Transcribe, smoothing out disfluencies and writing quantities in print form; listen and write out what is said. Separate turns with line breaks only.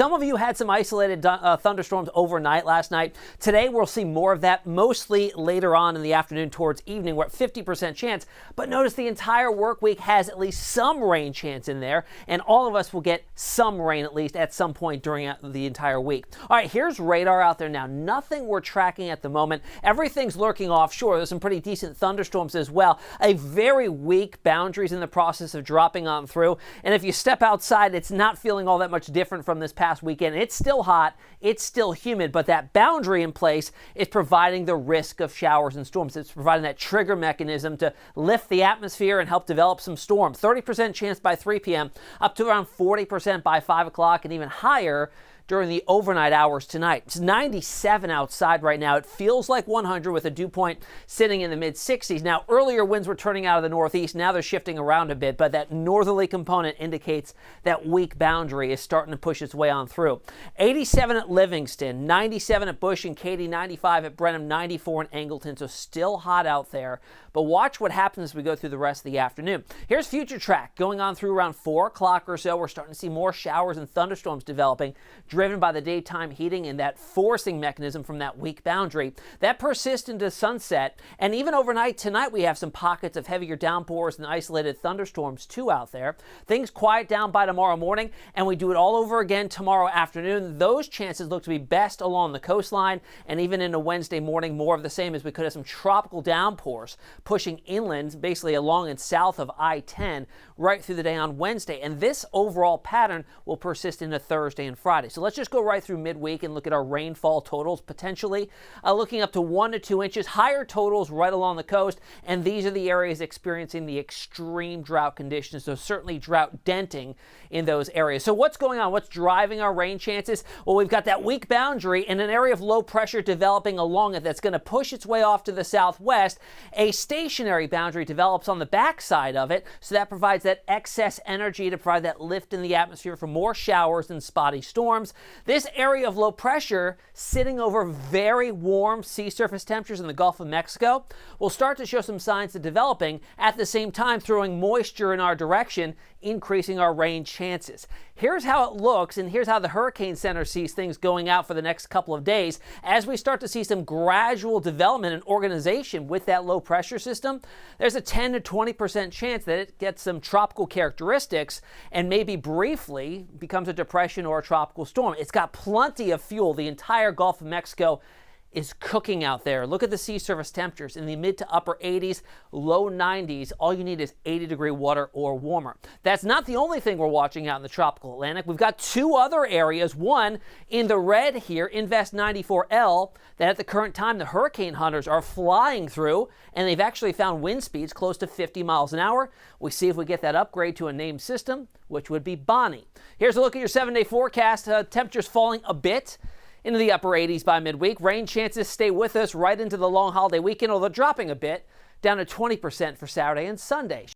Some of you had some isolated thunderstorms overnight last night. Today, we'll see more of that, mostly later on in the afternoon towards evening. We're at 50% chance, but notice the entire work week has at least some rain chance in there, and all of us will get some rain at least at some point during the entire week. All right, here's radar out there now. Nothing we're tracking at the moment. Everything's lurking offshore. There's some pretty decent thunderstorms as well. A very weak boundaries in the process of dropping on through, and if you step outside, it's not feeling all that much different from this past weekend. It's still hot, it's still humid, but that boundary in place is providing the risk of showers and storms. It's providing that trigger mechanism to lift the atmosphere and help develop some storms. 30% chance by 3 p.m., up to around 40% by 5 o'clock, and even higher during the overnight hours tonight. It's 97 outside right now. It feels like 100 with a dew point sitting in the mid-60s. Now, earlier winds were turning out of the northeast. Now they're shifting around a bit, but that northerly component indicates that weak boundary is starting to push its way on through. 87 at Livingston, 97 at Bush and Katy, 95 at Brenham, 94 in Angleton. So still hot out there. But watch what happens as we go through the rest of the afternoon. Here's future track going on through around 4 o'clock or so. We're starting to see more showers and thunderstorms developing, driven by the daytime heating and that forcing mechanism from that weak boundary. That persists into sunset, and even overnight tonight we have some pockets of heavier downpours and isolated thunderstorms too out there. Things quiet down by tomorrow morning, and we do it all over again tomorrow afternoon. Those chances look to be best along the coastline, and even into Wednesday morning, more of the same, as we could have some tropical downpours pushing inland, basically along and south of I-10 right through the day on Wednesday. And this overall pattern will persist into Thursday and Friday. So let's just go right through midweek and look at our rainfall totals, potentially looking up to 1 to 2 inches, higher totals right along the coast. And these are the areas experiencing the extreme drought conditions. So certainly drought denting in those areas. So what's going on? What's driving our rain chances? Well, we've got that weak boundary and an area of low pressure developing along it that's going to push its way off to the southwest. A stationary boundary develops on the backside of it, so that provides that excess energy to provide that lift in the atmosphere for more showers and spotty storms. This area of low pressure, sitting over very warm sea surface temperatures in the Gulf of Mexico, will start to show some signs of developing, at the same time throwing moisture in our direction, increasing our rain chances. Here's how it looks, and here's how the Hurricane Center sees things going out for the next couple of days. As we start to see some gradual development and organization with that low pressure system, there's a 10 to 20% chance that it gets some tropical characteristics and maybe briefly becomes a depression or a tropical storm. It's got plenty of fuel. The entire Gulf of Mexico is cooking out there. Look at the sea surface temperatures in the mid to upper 80s, low 90s. All you need is 80-degree water or warmer. That's not the only thing we're watching out in the tropical Atlantic. We've got 2 other areas, one in the red here, Invest 94L, that at the current time the hurricane hunters are flying through, and they've actually found wind speeds close to 50 miles an hour. We see if we get that upgrade to a named system, which would be Bonnie. Here's a look at your 7-day forecast. Temperatures falling a bit into the upper 80s by midweek. Rain chances stay with us right into the long holiday weekend, although dropping a bit, down to 20% for Saturday and Sunday.